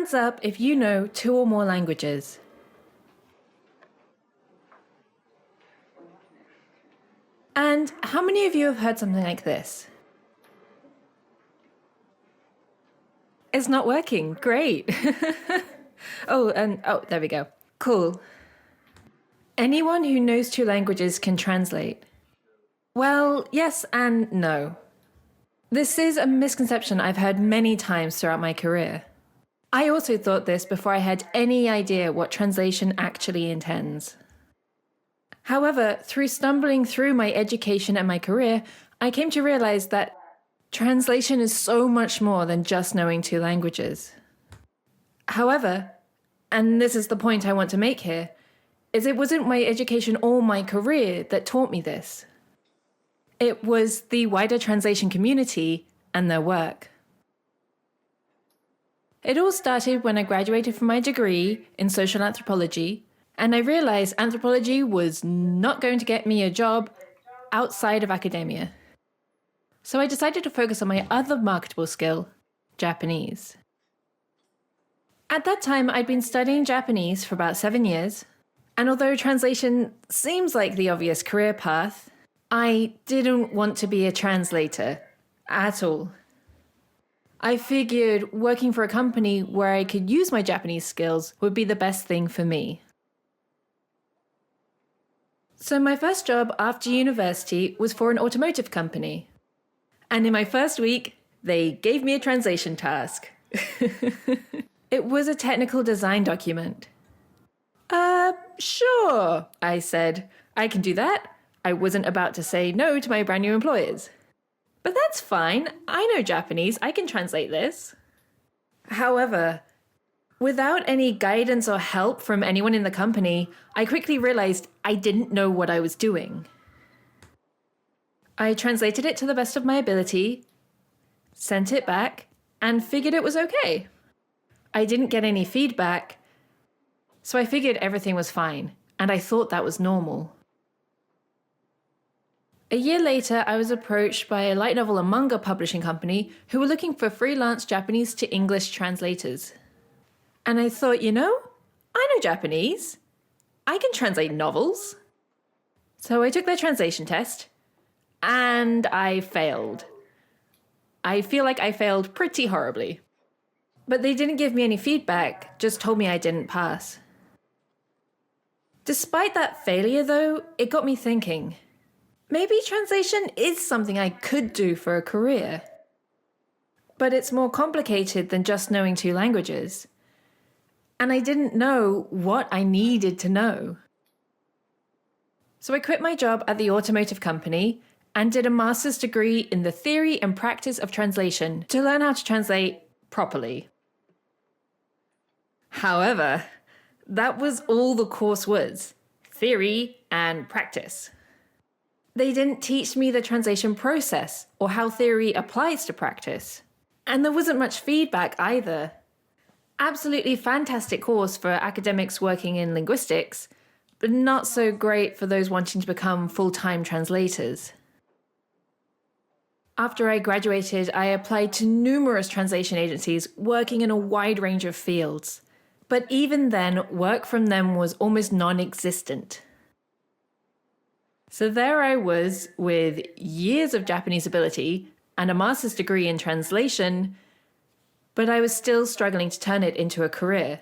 Hands up if you know 2 or more languages. And how many of you have heard something like this? It's not working. Great. Oh, there we go. Cool. Anyone who knows 2 languages can translate. Well, yes and no. This is a misconception I've heard many times throughout my career. I also thought this before I had any idea what translation actually intends. However, through stumbling through my education and my career, I came to realize that translation is so much more than just knowing 2 languages. However, and this is the point I want to make here, is it wasn't my education or my career that taught me this. It was the wider translation community and their work. It all started when I graduated from my degree in social anthropology, and I realized anthropology was not going to get me a job outside of academia. So I decided to focus on my other marketable skill, Japanese. At that time, I'd been studying Japanese for about 7 years, and although translation seems like the obvious career path, I didn't want to be a translator at all. I figured working for a company where I could use my Japanese skills would be the best thing for me. So my first job after university was for an automotive company. And in my first week, they gave me a translation task. It was a technical design document. Sure, I said. I can do that. I wasn't about to say no to my brand new employers. But that's fine. I know Japanese. I can translate this. However, without any guidance or help from anyone in the company, I quickly realized I didn't know what I was doing. I translated it to the best of my ability, sent it back, and figured it was okay. I didn't get any feedback, so I figured everything was fine, and I thought that was normal. A year later, I was approached by a light novel and manga publishing company who were looking for freelance Japanese to English translators. And I thought, I know Japanese. I can translate novels. So I took their translation test, and I failed. I feel like I failed pretty horribly. But they didn't give me any feedback, just told me I didn't pass. Despite that failure, though, it got me thinking. Maybe translation is something I could do for a career. But it's more complicated than just knowing 2 languages. And I didn't know what I needed to know. So I quit my job at the automotive company and did a master's degree in the theory and practice of translation to learn how to translate properly. However, that was all the course was, theory and practice. They didn't teach me the translation process or how theory applies to practice. And there wasn't much feedback either. Absolutely fantastic course for academics working in linguistics, but not so great for those wanting to become full-time translators. After I graduated, I applied to numerous translation agencies working in a wide range of fields. But even then, work from them was almost non-existent. So there I was with years of Japanese ability and a master's degree in translation, but I was still struggling to turn it into a career.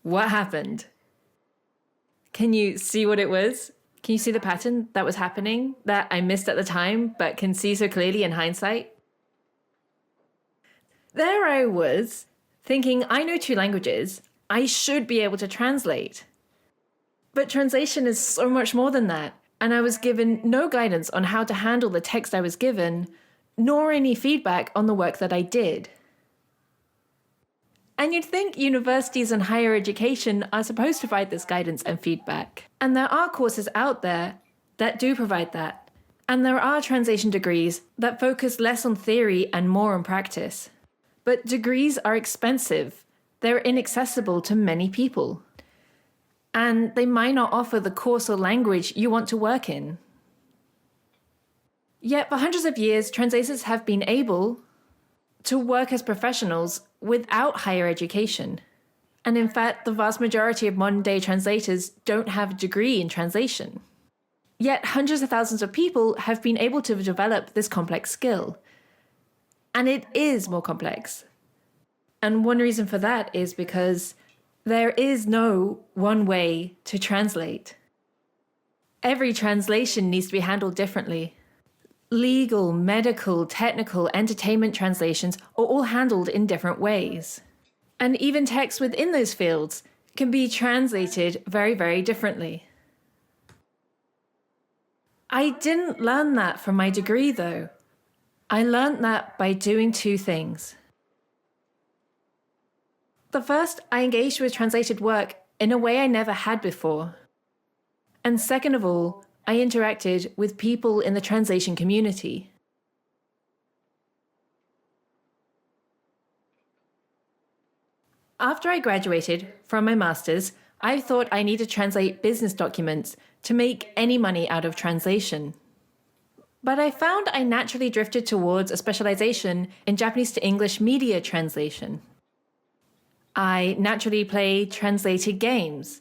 What happened? Can you see what it was? Can you see the pattern that was happening that I missed at the time but can see so clearly in hindsight? There I was, thinking I know 2 languages, I should be able to translate. But translation is so much more than that, and I was given no guidance on how to handle the text I was given, nor any feedback on the work that I did. And you'd think universities and higher education are supposed to provide this guidance and feedback. And there are courses out there that do provide that. And there are translation degrees that focus less on theory and more on practice. But degrees are expensive. They're inaccessible to many people. And they might not offer the course or language you want to work in. Yet for hundreds of years, translators have been able to work as professionals without higher education. And in fact, the vast majority of modern-day translators don't have a degree in translation. Yet hundreds of thousands of people have been able to develop this complex skill. And it is more complex. And one reason for that is because there is no one way to translate. Every translation needs to be handled differently. Legal, medical, technical, entertainment translations are all handled in different ways. And even text within those fields can be translated very, very differently. I didn't learn that from my degree, though. I learned that by doing two things. The first, I engaged with translated work in a way I never had before. And second of all, I interacted with people in the translation community. After I graduated from my master's, I thought I needed to translate business documents to make any money out of translation. But I found I naturally drifted towards a specialization in Japanese to English media translation. I naturally played translated games,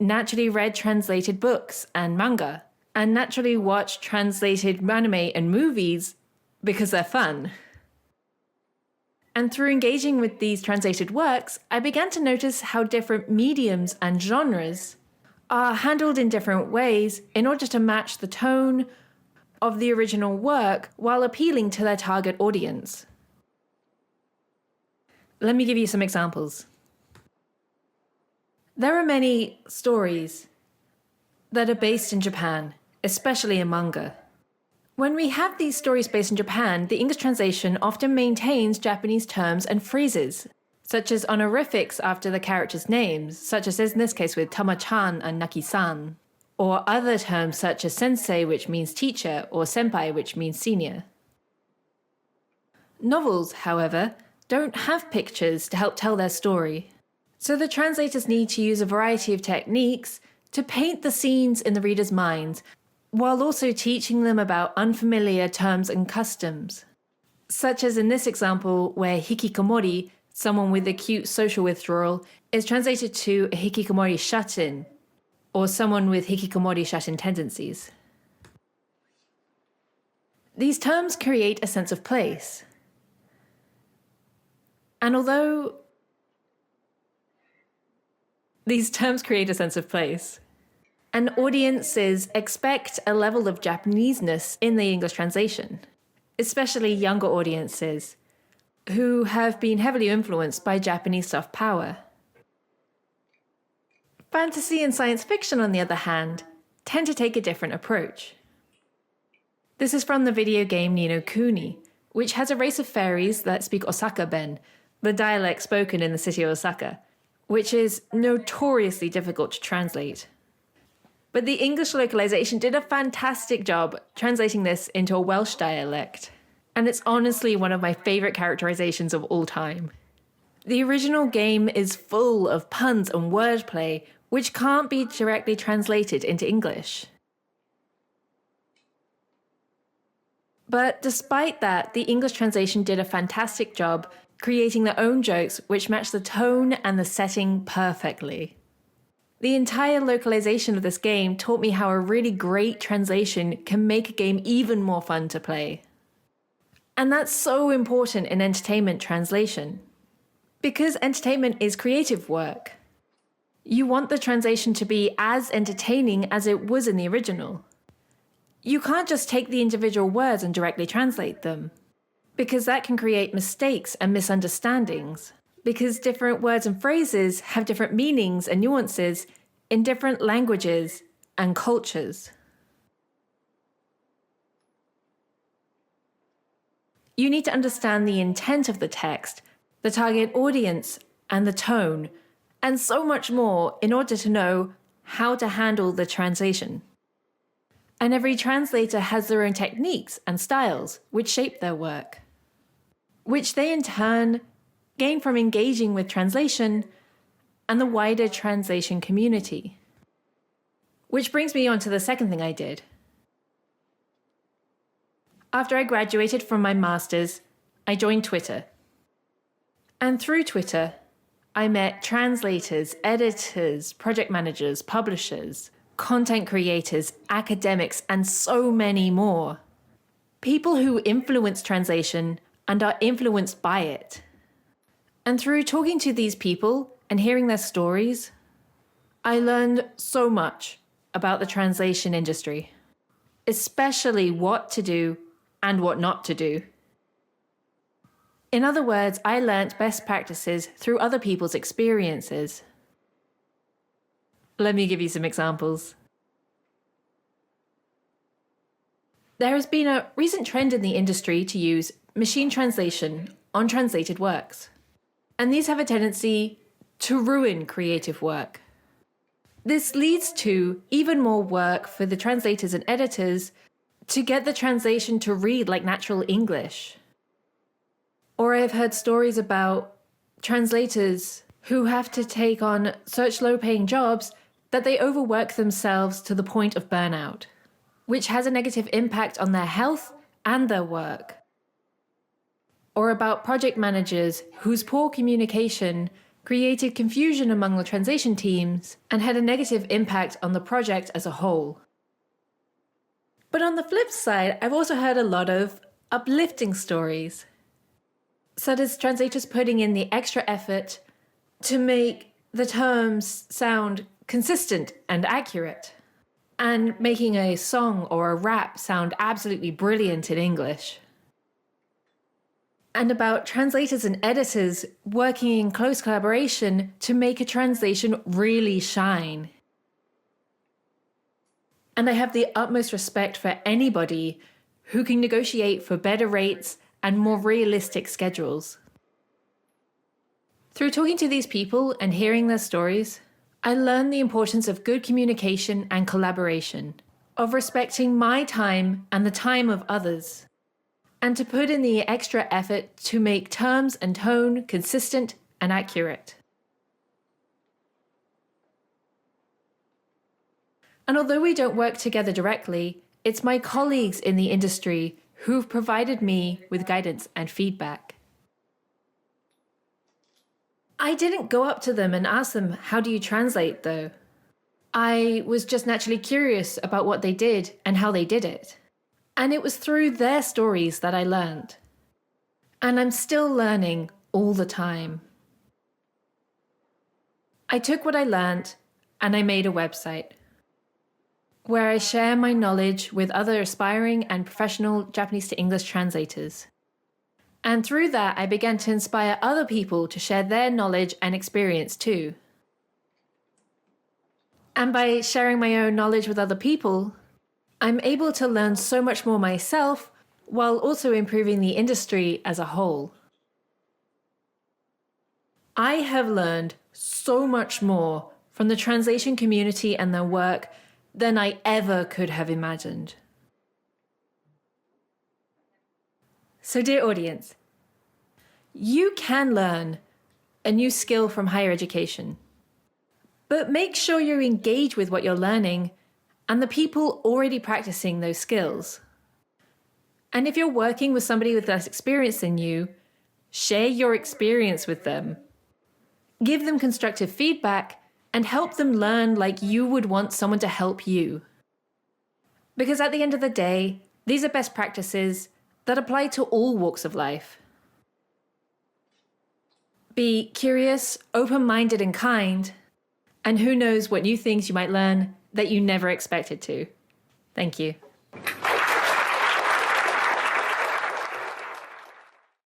naturally read translated books and manga, and naturally watched translated anime and movies because they're fun. And through engaging with these translated works, I began to notice how different mediums and genres are handled in different ways in order to match the tone of the original work while appealing to their target audience. Let me give you some examples. There are many stories that are based in Japan, especially in manga. When we have these stories based in Japan, the English translation often maintains Japanese terms and phrases, such as honorifics after the characters' names, such as in this case with Tama-chan and Naki-san, or other terms such as sensei, which means teacher, or senpai, which means senior. Novels, however, don't have pictures to help tell their story, so the translators need to use a variety of techniques to paint the scenes in the reader's minds, while also teaching them about unfamiliar terms and customs, such as in this example where hikikomori, someone with acute social withdrawal, is translated to a hikikomori shut-in, or someone with hikikomori shut-in tendencies. These terms create a sense of place. And although these terms create a sense of place, and audiences expect a level of Japaneseness in the English translation, especially younger audiences who have been heavily influenced by Japanese soft power. Fantasy and science fiction, on the other hand, tend to take a different approach. This is from the video game Ni no Kuni, which has a race of fairies that speak Osaka Ben, the dialect spoken in the city of Osaka, which is notoriously difficult to translate. But the English localization did a fantastic job translating this into a Welsh dialect, and it's honestly one of my favorite characterizations of all time. The original game is full of puns and wordplay, which can't be directly translated into English. But despite that, the English translation did a fantastic job creating their own jokes which match the tone and the setting perfectly. The entire localization of this game taught me how a really great translation can make a game even more fun to play. And that's so important in entertainment translation. Because entertainment is creative work. You want the translation to be as entertaining as it was in the original. You can't just take the individual words and directly translate them, because that can create mistakes and misunderstandings, because different words and phrases have different meanings and nuances in different languages and cultures. You need to understand the intent of the text, the target audience, and the tone, and so much more in order to know how to handle the translation. And every translator has their own techniques and styles which shape their work, which they in turn gain from engaging with translation and the wider translation community. Which brings me on to the second thing I did. After I graduated from my master's, I joined Twitter. And through Twitter, I met translators, editors, project managers, publishers, content creators, academics, and so many more. People who influence translation and are influenced by it. And through talking to these people and hearing their stories, I learned so much about the translation industry, especially what to do and what not to do. In other words, I learnt best practices through other people's experiences. Let me give you some examples. There has been a recent trend in the industry to use machine translation on translated works, and these have a tendency to ruin creative work. This leads to even more work for the translators and editors to get the translation to read like natural English. Or I've heard stories about translators who have to take on such low-paying jobs that they overwork themselves to the point of burnout, which has a negative impact on their health and their work. Or about project managers whose poor communication created confusion among the translation teams and had a negative impact on the project as a whole. But on the flip side, I've also heard a lot of uplifting stories, such as translators putting in the extra effort to make the terms sound consistent and accurate, and making a song or a rap sound absolutely brilliant in English. And about translators and editors working in close collaboration to make a translation really shine. And I have the utmost respect for anybody who can negotiate for better rates and more realistic schedules. Through talking to these people and hearing their stories, I learned the importance of good communication and collaboration, of respecting my time and the time of others, and to put in the extra effort to make terms and tone consistent and accurate. And although we don't work together directly, it's my colleagues in the industry who've provided me with guidance and feedback. I didn't go up to them and ask them, "How do you translate, though?" I was just naturally curious about what they did and how they did it. And it was through their stories that I learned. And I'm still learning all the time. I took what I learned and I made a website where I share my knowledge with other aspiring and professional Japanese to English translators. And through that, I began to inspire other people to share their knowledge and experience too. And by sharing my own knowledge with other people, I'm able to learn so much more myself while also improving the industry as a whole. I have learned so much more from the translation community and their work than I ever could have imagined. So, dear audience, you can learn a new skill from higher education, but make sure you engage with what you're learning and the people already practicing those skills. And if you're working with somebody with less experience than you, share your experience with them. Give them constructive feedback and help them learn like you would want someone to help you. Because at the end of the day, these are best practices that apply to all walks of life. Be curious, open-minded, and kind, and who knows what new things you might learn that you never expected to. Thank you.